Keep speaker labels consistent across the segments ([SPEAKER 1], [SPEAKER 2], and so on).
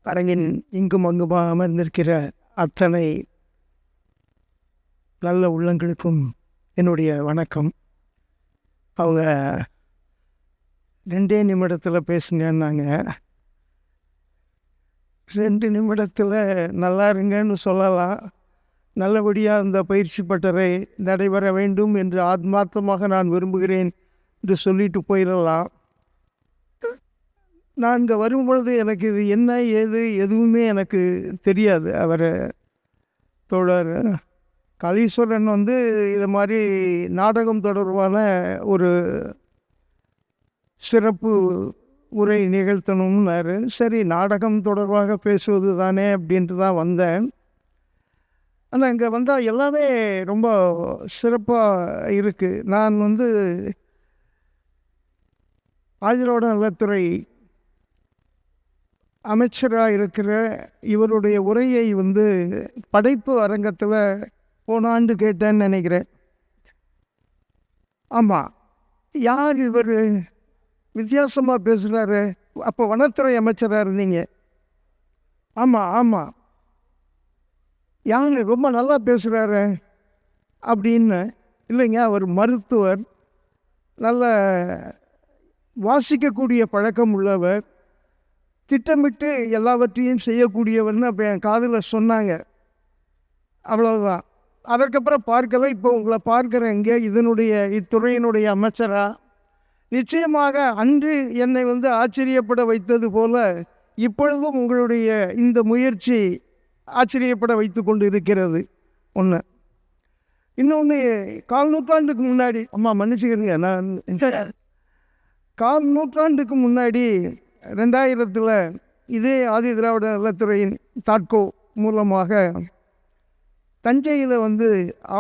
[SPEAKER 1] அரங்கின் இங்கும் அங்குமாக அமர்ந்திருக்கிற அத்தனை நல்ல உள்ளங்களுக்கும் என்னுடைய வணக்கம். அவங்க 2 நிமிடத்தில் பேசுங்கன்னாங்க. 2 நிமிடத்தில் நல்லா இருங்கன்னு சொல்லலாம். நல்லபடியாக அந்த பயிற்சி பட்டறை நடைபெற வேண்டும் என்று ஆத்மார்த்தமாக நான் விரும்புகிறேன் என்று சொல்லிட்டு போயிடலாம். நான் இங்கே வரும்பொழுது எனக்கு இது என்ன ஏது எதுவுமே எனக்கு தெரியாது. அவர் தோழர் கலீஸ்வரன் இது மாதிரி நாடகம் தொடர்பான ஒரு சிறப்பு உரை நிகழ்த்தணும்னாரு. சரி, நாடகம் தொடர்பாக பேசுவது தானே அப்படின்ட்டு தான் வந்தேன். ஆனால் இங்கே வந்தால் எல்லாமே ரொம்ப சிறப்பாக இருக்குது. நான் ஆதிதிராவிட நலத்துறை அமைச்சராக இருக்கிற இவருடைய உரையை படைப்பு அரங்கத்தில் போன ஆண்டு கேட்டேன்னு நினைக்கிறேன். ஆமாம், யார் இவர் வித்தியாசமாக பேசுகிறாரு? அப்போ வனத்துறை அமைச்சராக இருந்தீங்க. ஆமாம், யார் ரொம்ப நல்லா பேசுகிறாரு அப்படின்னு. இல்லைங்க, அவர் மருத்துவர், நல்ல வாசிக்கக்கூடிய பழக்கம் உள்ளவர், திட்டமிட்டு எல்லாவற்றையும் செய்யக்கூடியவர்னு அப்போ என் காதில் சொன்னாங்க. அவ்வளோதான். அதற்கப்புறம் பார்க்கல. இப்போ உங்களை பார்க்குறேன் இங்கே இத்துறையினுடைய அமைச்சராக. நிச்சயமாக அன்று என்னை ஆச்சரியப்பட வைத்தது போல இப்பொழுதும் உங்களுடைய இந்த முயற்சி ஆச்சரியப்பட வைத்து கொண்டு இருக்கிறது. ஒன்று. இன்னொன்று, 4 நூற்றாண்டுக்கு முன்னாடி, மன்னிச்சுக்கிறீங்க, நான் 4 நூற்றாண்டுக்கு முன்னாடி 2000 இதே ஆதிதிராவிட நலத்துறையின் தாட்கோ மூலமாக தஞ்சையில்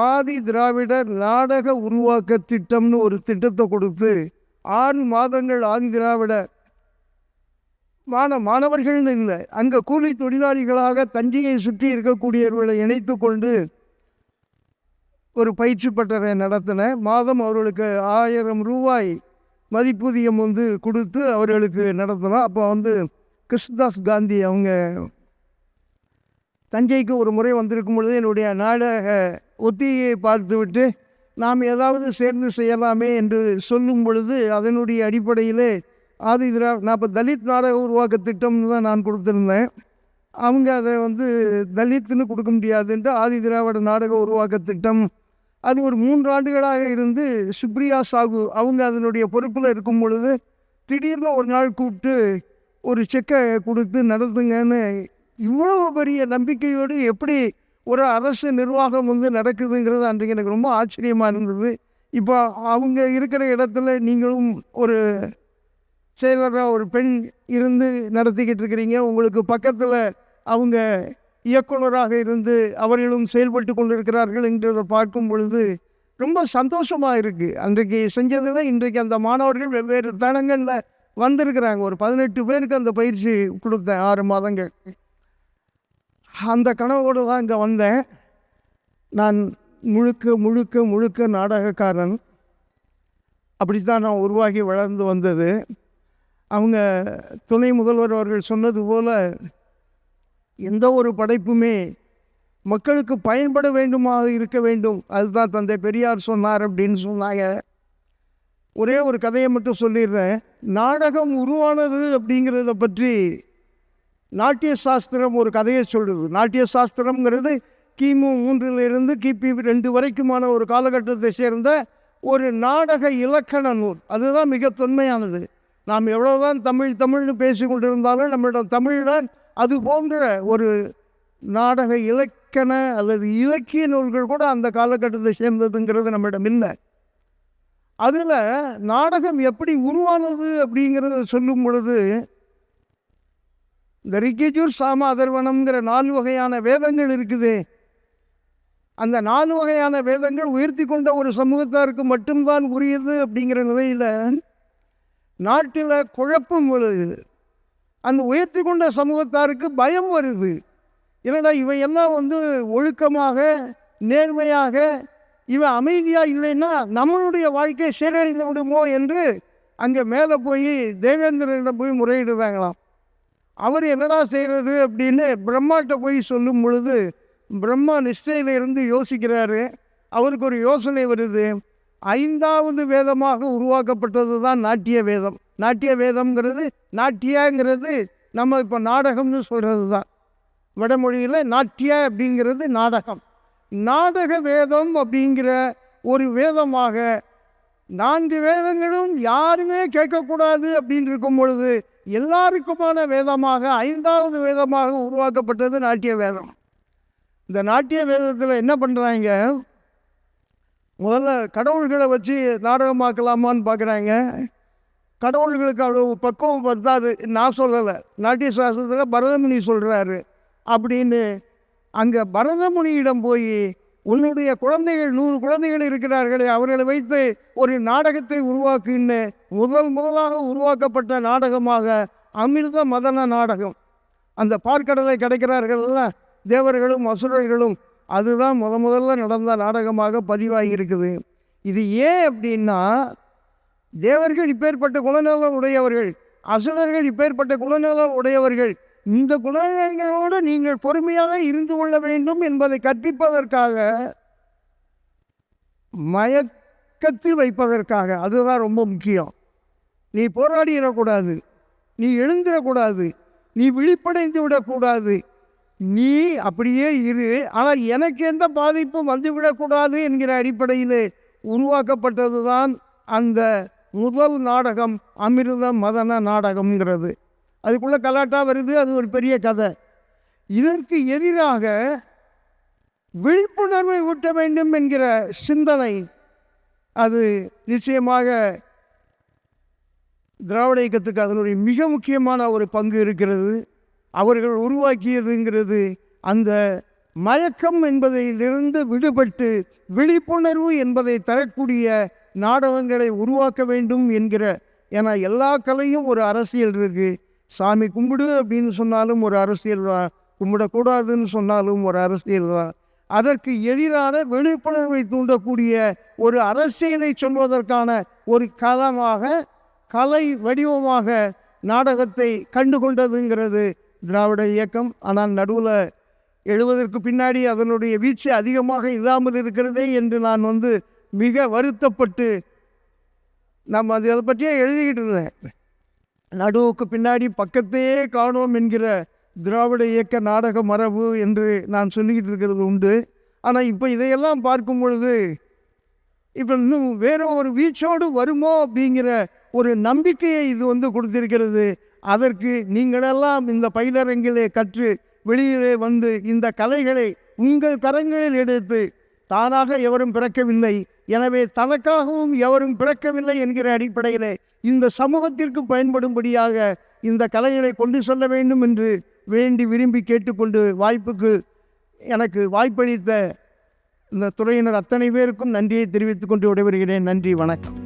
[SPEAKER 1] ஆதி திராவிடர் நாடக உருவாக்க திட்டம்னு ஒரு திட்டத்தை கொடுத்து 6 மாதங்கள் ஆதி திராவிட மாணவர்கள்னு இல்லை, அங்கே கூலி தொழிலாளிகளாக தஞ்சையை சுற்றி இருக்கக்கூடியவர்களை இணைத்து கொண்டு ஒரு பயிற்சி பட்டறை நடத்தின. மாதம் அவர்களுக்கு 1000 ரூபாய் மதிப்பூதியம் கொடுத்து அவர்களுக்கு நடத்தலாம். அப்போ கிருஷ்ணதாஸ் காந்தி அவங்க தஞ்சைக்கு ஒரு முறை வந்திருக்கும் பொழுது என்னுடைய நாடக ஒத்திகையை பார்த்து விட்டு நாம் ஏதாவது சேர்ந்து செய்யலாமே என்று சொல்லும் பொழுது அதனுடைய அடிப்படையில் நான் இப்போ தலித் நாடக உருவாக்க திட்டம்னு தான் நான் கொடுத்துருந்தேன். அவங்க அதை தலித்துன்னு கொடுக்க முடியாதுன்ட்டு ஆதி திராவிட நாடக உருவாக்க திட்டம் அது ஒரு 3 ஆண்டுகளாக இருந்து சுப்ரியா சாகு அவங்க அதனுடைய பொறுப்பில் இருக்கும் பொழுது திடீர்னு ஒரு நாள் கூப்பிட்டு ஒரு செக்கை கொடுத்து நடத்துங்கன்னு. இவ்வளவு பெரிய நம்பிக்கையோடு எப்படி ஒரு அரசு நிர்வாகம் நடக்குதுங்கிறது அன்றைக்கு எனக்கு ரொம்ப ஆச்சரியமாக இருந்தது. இப்போ அவங்க இருக்கிற இடத்துல நீங்களும் ஒரு செயலராக ஒரு பெண் இருந்து நடத்திக்கிட்டு இருக்கிறீங்க. உங்களுக்கு பக்கத்தில் அவங்க இயக்குனராக இருந்து அவர்களும் செயல்பட்டு கொண்டிருக்கிறார்கள் என்றதை பார்க்கும் பொழுது ரொம்ப சந்தோஷமாக இருக்குது. அன்றைக்கு செஞ்சதில் இன்றைக்கு அந்த மாணவர்கள் வெவ்வேறு தளங்களில் வந்திருக்கிறாங்க. ஒரு 18 பேருக்கு அந்த பயிற்சி கொடுத்தேன் 6 மாதங்கள். அந்த கனவோடு தான் இங்கே வந்தேன். நான் முழுக்க முழுக்க முழுக்க நாடகக்காரன். அப்படித்தான் நான் உருவாகி வளர்ந்து வந்தது. அவங்க துணை முதல்வர் அவர்கள் சொன்னது போல் எந்த ஒரு படைப்புமே மக்களுக்கு பயன்பட வேண்டுமாக இருக்க வேண்டும், அதுதான் தந்தை பெரியார் சொன்னார் அப்படின்னு சொன்னாங்க. ஒரே ஒரு கதையை மட்டும் சொல்லிடுறேன். நாடகம் உருவானது அப்படிங்கிறத பற்றி நாட்டிய சாஸ்திரம் ஒரு கதையை சொல்லுது. நாட்டிய சாஸ்திரம்ங்கிறது கிமு 3 கிபி 2 வரைக்குமான ஒரு காலகட்டத்தை சேர்ந்த ஒரு நாடக இலக்கண நூல். அதுதான் மிக தொன்மையானது. நாம் எவ்வளோதான் தமிழ்னு பேசி கொண்டிருந்தாலும் நம்மளிடம் தமிழில் அது போன்ற ஒரு நாடக இலக்கண அல்லது இலக்கிய நூல்கள் கூட அந்த காலகட்டத்தை சேர்ந்ததுங்கிறது நம்மிடம் இல்லை. அதில் நாடகம் எப்படி உருவானது அப்படிங்கிறத சொல்லும் பொழுது இந்த ரிக்கிஜூர் சாம அதர்வனம்ங்கிற 4 வகையான வேதங்கள் இருக்குது. அந்த 4 வகையான வேதங்கள் உயர்த்தி கொண்ட ஒரு சமூகத்தாருக்கு மட்டும்தான் உரியது அப்படிங்கிற நிலையில் நாட்டில் குழப்பம் வருது. அந்த உயர்த்தி கொண்ட சமூகத்தாருக்கு பயம் வருது. ஏன்னா இவையெல்லாம் ஒழுக்கமாக நேர்மையாக இவன் அமைதியாக இல்லைன்னா நம்மளுடைய வாழ்க்கை சீரழிந்து விடுமோ என்று அங்கே மேலே போய் தேவேந்திரனிடம் போய் முறையிடுறாங்களாம். அவர் என்னடா செய்கிறது அப்படின்னு பிரம்மாட்ட போய் சொல்லும் பொழுது பிரம்மா நிஷ்டையில் இருந்து யோசிக்கிறாரு. அவருக்கு ஒரு யோசனை வருது. 5வது வேதமாக உருவாக்கப்பட்டது தான் நாட்டிய வேதம். நாட்டிய வேதம்ங்கிறது, நாட்டியாங்கிறது நம்ம இப்போ நாடகம்னு சொல்கிறது தான். வடமொழியில் நாட்டியா அப்படிங்கிறது நாடகம். நாடக வேதம் அப்படிங்கிற ஒரு வேதமாக 4 வேதங்களும் யாருமே கேட்கக்கூடாது அப்படின்னு இருக்கும் பொழுது எல்லாருக்குமான வேதமாக 5வது வேதமாக உருவாக்கப்பட்டது நாட்டிய வேதம். இந்த நாட்டிய வேதத்தில் என்ன பண்ணுறாங்க, முதல்ல கடவுள்களை வச்சு நாடகமாக்கலாமான்னு பார்க்குறாங்க. கடவுள்களுக்கு அவ்வளோ பக்குவம் பத்தாது. நான் சொல்லலை, நாட்டிய சாஸ்திரத்தில் பரதமுனி சொல்கிறாரு. அப்படின்னு அங்கே பரதமுனியிடம் போய் உன்னுடைய குழந்தைகள் 100 குழந்தைகள் இருக்கிறார்களே, அவர்களை வைத்து ஒரு நாடகத்தை உருவாக்குன்னு முதலாக உருவாக்கப்பட்ட நாடகமாக அமிர்த மதன நாடகம். அந்த பார்க்கடலை கிடைக்கிறார்கள்ல தேவர்களும் அசுரர்களும், அதுதான் முதல்ல நடந்த நாடகமாக பதிவாகி இருக்குது. இது ஏன் அப்படின்னா, தேவர்கள் இப்பேற்பட்ட குணநலம் உடையவர்கள், அசுரர்கள் இப்பேற்பட்ட குணநலம் உடையவர்கள், இந்த குணநலங்களோடு நீங்கள் பொறுமையாக இருந்து கொள்ள வேண்டும் என்பதை கற்பிப்பதற்காக, மயக்கத்தில் வைப்பதற்காக. அதுதான் ரொம்ப முக்கியம். நீ போராடிடக்கூடாது, நீ எழுந்திடக்கூடாது, நீ விழிப்படைந்து விடக்கூடாது, நீ அப்படியே இரு, ஆனால் எனக்கு எந்த பாதிப்பும் வந்துவிடக்கூடாது என்கிற அடிப்படையில் உருவாக்கப்பட்டது தான் அந்த முதல் நாடகம் அமிர்த மதன நாடகம்ங்கிறது. அதுக்குள்ளே கலாட்டா வருது, அது ஒரு பெரிய கதை. இதற்கு எதிராக விழிப்புணர்வை ஊட்ட வேண்டும் என்கிற சிந்தனை, அது நிச்சயமாக திராவிட இயக்கத்துக்கு அதனுடைய மிக முக்கியமான ஒரு பங்கு இருக்கிறது. அவர்கள் உருவாக்கியதுங்கிறது அந்த மயக்கம் என்பதிலிருந்து விடுபட்டு விழிப்புணர்வு என்பதை தரக்கூடிய நாடகங்களை உருவாக்க வேண்டும் என்கிற, ஏன்னா எல்லா கலையும் ஒரு அரசியல் இருக்குது. சாமி கும்பிடு அப்படின்னு சொன்னாலும் ஒரு அரசியல் தான், கும்பிடக்கூடாதுன்னு சொன்னாலும் ஒரு அரசியல் தான். அதற்கு எதிரான விழிப்புணர்வை தூண்டக்கூடிய ஒரு அரசியலை சொல்வதற்கான ஒரு களமாக, கலை வடிவமாக நாடகத்தை கண்டுகொண்டதுங்கிறது திராவிட இயக்கம். ஆனால் நடுவில் 70க்கு பின்னாடி அதனுடைய வீழ்ச்சி அதிகமாக இல்லாமல் இருக்கிறதே என்று நான் மிக வருத்தப்பட்டு, நம்ம அதை பற்றியே எழுதிக்கிட்டு இருந்தேன். நடுவுக்கு பின்னாடி பக்கத்தையே காணோம் என்கிற திராவிட இயக்க நாடக மரபு என்று நான் சொல்லிக்கிட்டு இருக்கிறது உண்டு. ஆனால் இப்போ இதையெல்லாம் பார்க்கும் பொழுது இப்போ இன்னும் வேற ஒரு வீச்சோடு வருமோ அப்படிங்கிற ஒரு நம்பிக்கையை இது கொடுத்திருக்கிறது. அதற்கு நீங்களெல்லாம் இந்த பயிலரங்கிலே கற்று வெளியிலே இந்த கலைகளை உங்கள் கரங்களில் எடுத்து, தானாக எவரும் பிறக்கவில்லை, எனவே தனக்காகவும் எவரும் பிறக்கவில்லை என்கிற அடிப்படையிலே இந்த சமூகத்திற்கு பயன்படும்படியாக இந்த கலைகளை கொண்டு செல்ல வேண்டும் என்று வேண்டி விரும்பி கேட்டுக்கொண்டு, எனக்கு வாய்ப்பளித்த இந்த துறையினர் அத்தனை பேருக்கும் நன்றியை தெரிவித்துக் கொண்டு விடைபெறுகிறேன். நன்றி, வணக்கம்.